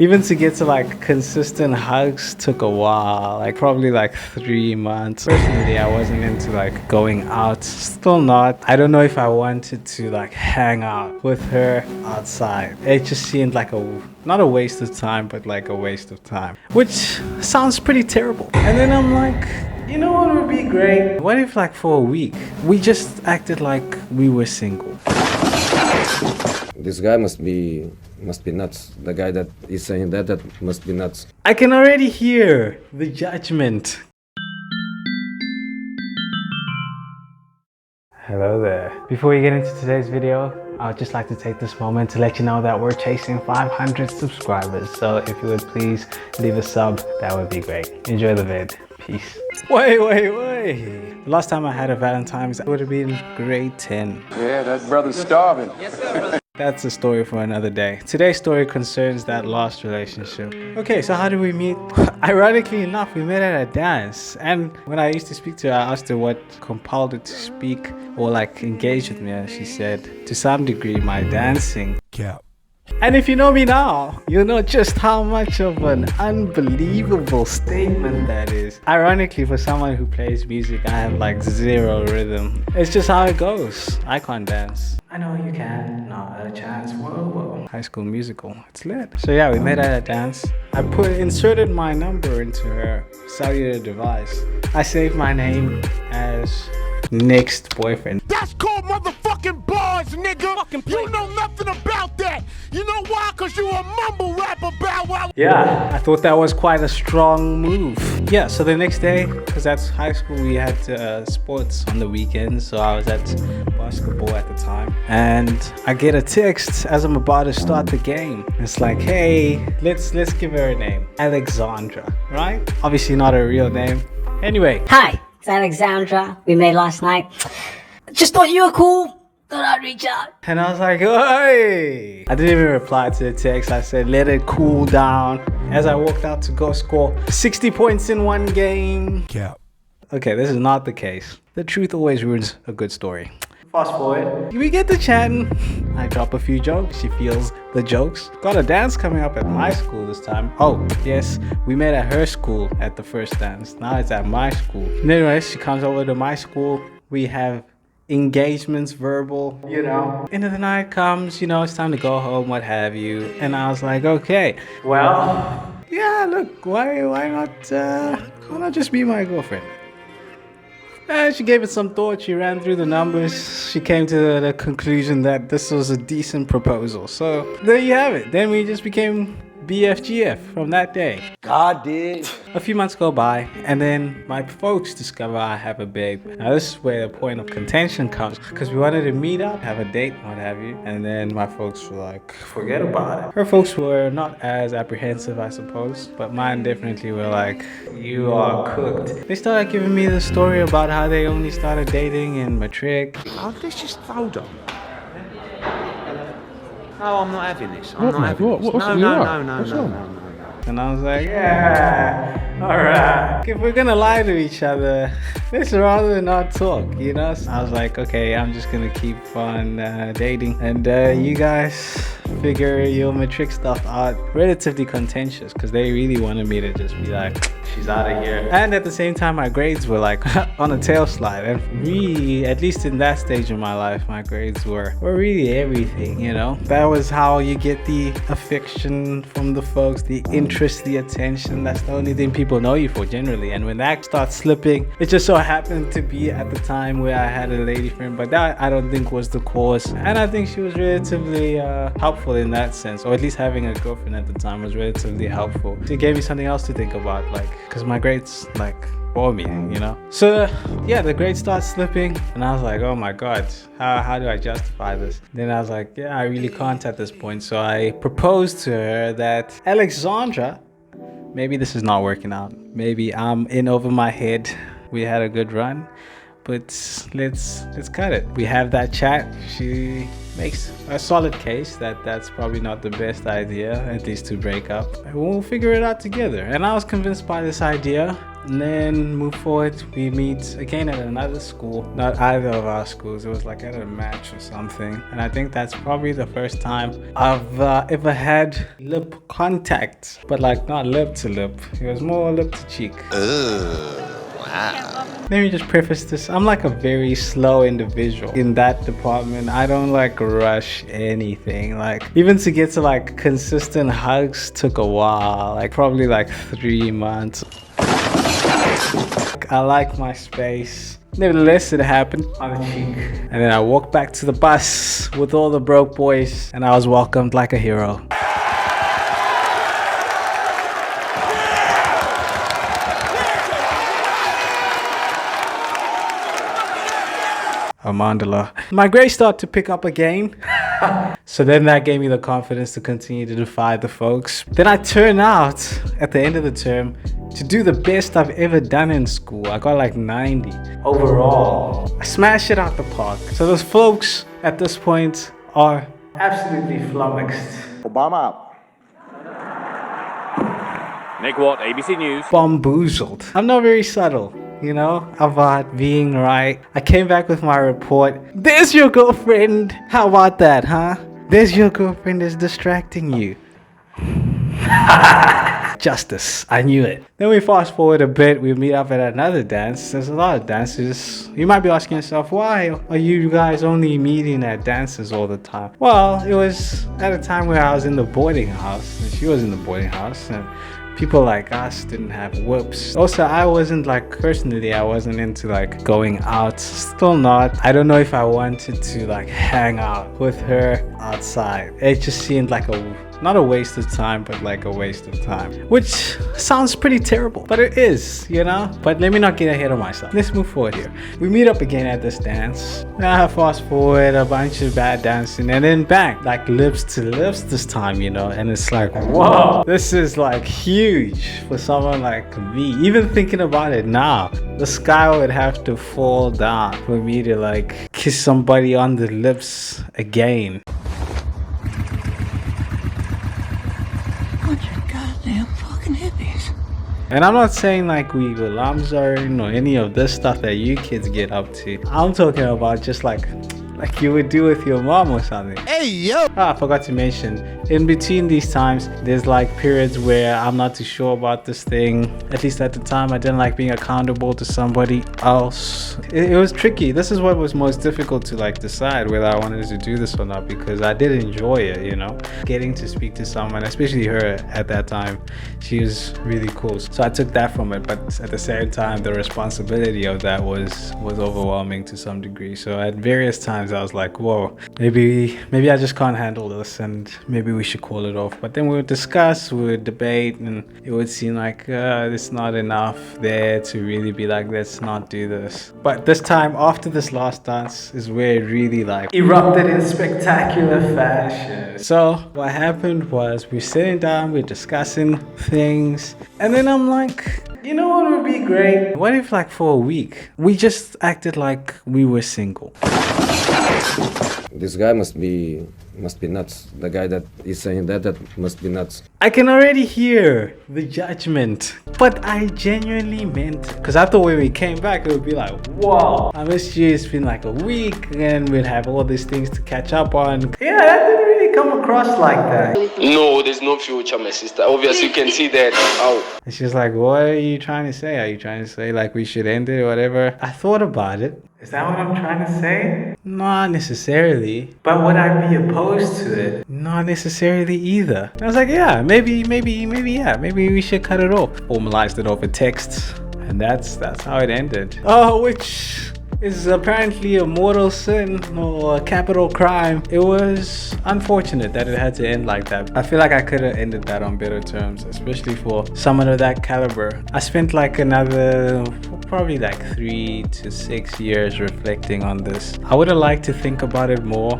Even to get to like consistent hugs took a while, like probably like 3 months. Personally, I wasn't into like going out, still not. I don't know if I wanted to like hang out with her outside. It just seemed like not a waste of time, but like a waste of time, which sounds pretty terrible. And then I'm like, you know what would be great? What if like for a week, we just acted like we were single? This guy must be nuts. The guy that is saying that must be nuts. I can already hear the judgment. Hello there. Before we get into today's video, I would just like to take this moment to let you know that we're chasing 500 subscribers. So if you would please leave a sub, that would be great. Enjoy the vid. Peace. Wait. The last time I had a Valentine's would have been grade 10. Yeah, that brother's starving. Yes, sir. That's a story for another day. Today's story concerns that lost relationship. Okay, so how did we meet? Ironically enough, we met at a dance. And when I used to speak to her, I asked her what compelled her to speak or like engage with me. And she said, to some degree, my dancing. Cap. And if you know me now, you know just how much of an unbelievable statement that is. Ironically, for someone who plays music, I have like zero rhythm. It's just how it goes. I can't dance. I know you can. Not a chance. Whoa. High School Musical. It's lit. So yeah, we met at a dance. I inserted my number into her cellular device. I saved my name as next boyfriend. That's called motherfucking bars, nigga. You know nothing about that. You know why? Cause you a mumble rapper, bow wow. Yeah, I thought that was quite a strong move. Yeah, so the next day, because that's high school, we had sports on the weekends. So I was at basketball at the time. And I get a text as I'm about to start the game. It's like, hey, let's give her a name. Alexandra, right? Obviously not a real name. Anyway. Hi, it's Alexandra. We met last night. Just thought you were cool. Thought I'd reach out. And I was like, hey! I didn't even reply to the text. I said, let it cool down. As I walked out to go score 60 points in one game. Cap. Okay, this is not the case. The truth always ruins a good story. Fast forward, we get to chatting. I drop a few jokes. She feels the jokes. Got a dance coming up at my school this time. Oh, yes, we met at her school at the first dance. Now it's at my school. Anyways, she comes over to my school. We have engagements, verbal, you know. End of the night comes, you know, it's time to go home, what have you. And I was like, okay, well, yeah, look, why not just be my girlfriend? And she gave it some thought. She ran through the numbers. She came to the conclusion that this was a decent proposal. So there you have it. Then we just became BFGF from that day. God did. A few months go by, and then my folks discover I have a babe. Now this is where the point of contention comes, because we wanted to meet up, have a date, what have you, and then my folks were like, forget about it. Her folks were not as apprehensive, I suppose, but mine definitely were like, you are cooked. They started giving me the story about how they only started dating in matric. Oh, let's just hold on. No, I'm not having this. I'm not having this. No. And I was like, yeah, alright. If we're gonna lie to each other, let's rather not talk, you know? So I was like, okay, I'm just gonna keep on dating. And you guys figure your matric stuff out. Relatively contentious, because they really wanted me to just be like, she's out of here. And at the same time, my grades were like on a tail slide. And for me, at least in that stage of my life, my grades were really everything, you know? That was how you get the affection from the folks, the interest, the attention. That's the only thing people know you for generally. And when that starts slipping, it just so happened to be at the time where I had a lady friend, but that I don't think was the cause. And I think she was relatively helpful in that sense, or at least having a girlfriend at the time was relatively helpful. It gave me something else to think about, like, because my grades like bore me, you know. So yeah, the grades start slipping, and I was like, oh my god, how do I justify this? Then I was like, yeah, I really can't at this point. So I proposed to her that, Alexandra, maybe this is not working out. Maybe I'm in over my head. We had a good run, but let's cut it. We have that chat. She makes a solid case that that's probably not the best idea, at least to break up. And we'll figure it out together. And I was convinced by this idea. And then move forward, we meet again at another school, not either of our schools. It was like at a match or something. And I think that's probably the first time I've ever had lip contact, but like not lip to lip. It was more lip to cheek. Let me just preface this. I'm like a very slow individual in that department. I don't like rush anything. Like even to get to like consistent hugs took a while, like probably like 3 months. I like my space. Nevertheless, it happened on the cheek. And then I walked back to the bus with all the broke boys and I was welcomed like a hero. Mandala. My grades start to pick up again. So then that gave me the confidence to continue to defy the folks. Then I turn out at the end of the term to do the best I've ever done in school. I got like 90 overall. I smashed it out the park. So those folks at this point are absolutely flummoxed. Obama. Nick Watt, ABC News. Bamboozled. I'm not very subtle, you know, about being right. I came back with my report. There's your girlfriend. How about that, huh? There's your girlfriend is distracting you. Justice. I knew it. Then we fast forward a bit. We meet up at another dance. There's a lot of dances. You might be asking yourself, why are you guys only meeting at dances all the time? Well, it was at a time where I was in the boarding house and she was in the boarding house, and people like us didn't have whoops. Also, I wasn't like, personally, I wasn't into like going out. Still not. I don't know if I wanted to like hang out with her outside. It just seemed like not a waste of time, but like a waste of time. Which sounds pretty terrible, but it is, you know? But let me not get ahead of myself. Let's move forward here. We meet up again at this dance. Fast forward, a bunch of bad dancing, and then bang, like lips to lips this time, you know? And it's like, whoa, this is like huge for someone like me. Even thinking about it now, the sky would have to fall down for me to like kiss somebody on the lips again. And I'm not saying like we go lamzone or any of this stuff that you kids get up to. I'm talking about just like you would do with your mom or something. Hey, yo! I forgot to mention, in between these times, there's like periods where I'm not too sure about this thing. At least at the time, I didn't like being accountable to somebody else. It was tricky. This is what was most difficult to like decide whether I wanted to do this or not, because I did enjoy it, you know? Getting to speak to someone, especially her at that time, she was really cool. So I took that from it, but at the same time, the responsibility of that was overwhelming to some degree. So at various times, I was like, whoa, maybe I just can't handle this and maybe we should call it off. But then we would discuss, we would debate, and it would seem like there's not enough there to really be like, let's not do this. But this time, after this last dance, is where it really like erupted in spectacular fashion. So what happened was we're sitting down, we're discussing things, and then I'm like, you know what would be great? What if like for a week, we just acted like we were single? This guy must be nuts. The guy that is saying that must be nuts. I can already hear the judgment, but I genuinely meant, because I thought when we came back it would be like, wow, I missed you, it's been like a week and we'd have all these things to catch up on. Yeah, that didn't really come across like that. No, there's no future, my sister. Obviously you can see that. Ow. And she's like, what are you trying to say? Are you trying to say like we should end it or whatever? I thought about it. Is that what I'm trying to say? Not necessarily. But would I be opposed to it? Not necessarily either. And I was like, yeah, maybe we should cut it off. Formalized it over text. And that's how it ended. Oh, which is apparently a mortal sin or a capital crime. It was unfortunate that it had to end like that. I feel like I could have ended that on better terms, especially for someone of that caliber. I spent like another probably like 3 to 6 years reflecting on this. I would have liked to think about it more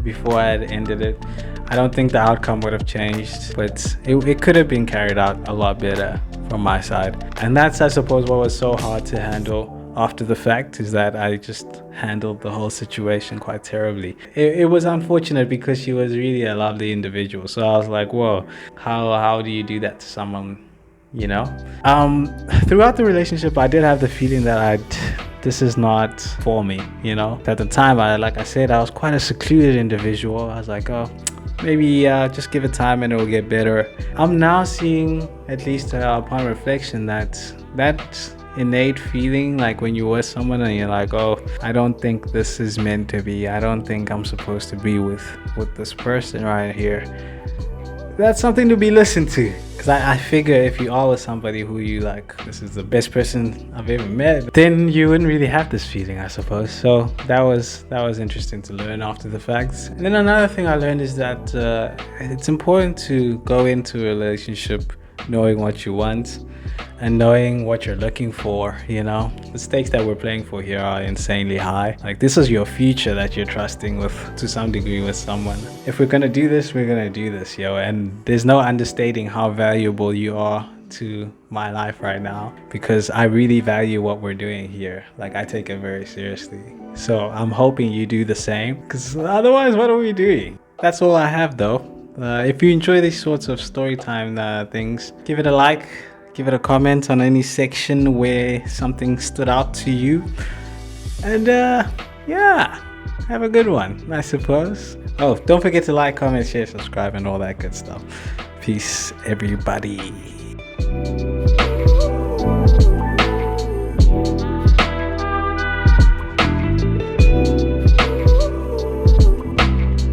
before I had ended it. I don't think the outcome would have changed, but it could have been carried out a lot better from my side. And that's, I suppose, what was so hard to handle after the fact is that I just handled the whole situation quite terribly. It was unfortunate because she was really a lovely individual. So I was like, whoa, how do you do that to someone, you know? Throughout the relationship, I did have the feeling that this is not for me, you know? At the time, like I said, I was quite a secluded individual. I was like, oh, maybe just give it time and it will get better. I'm now seeing, at least upon reflection, that innate feeling, like when you're with someone and you're like, oh, I don't think this is meant to be. I don't think I'm supposed to be with this person right here. That's something to be listened to. Because I figure if you are with somebody who you like, this is the best person I've ever met, then you wouldn't really have this feeling, I suppose. So that was interesting to learn after the fact. And then another thing I learned is that it's important to go into a relationship knowing what you want and knowing what you're looking for, you know? The stakes that we're playing for here are insanely high. Like, this is your future that you're trusting with, to some degree, with someone. If we're gonna do this, we're gonna do this, yo. And there's no understating how valuable you are to my life right now, because I really value what we're doing here. Like, I take it very seriously. So I'm hoping you do the same, because otherwise, what are we doing? That's all I have, though. If you enjoy these sorts of storytime things, give it a like, give it a comment on any section where something stood out to you. And yeah, have a good one, I suppose. Oh, don't forget to like, comment, share, subscribe, and all that good stuff. Peace, everybody.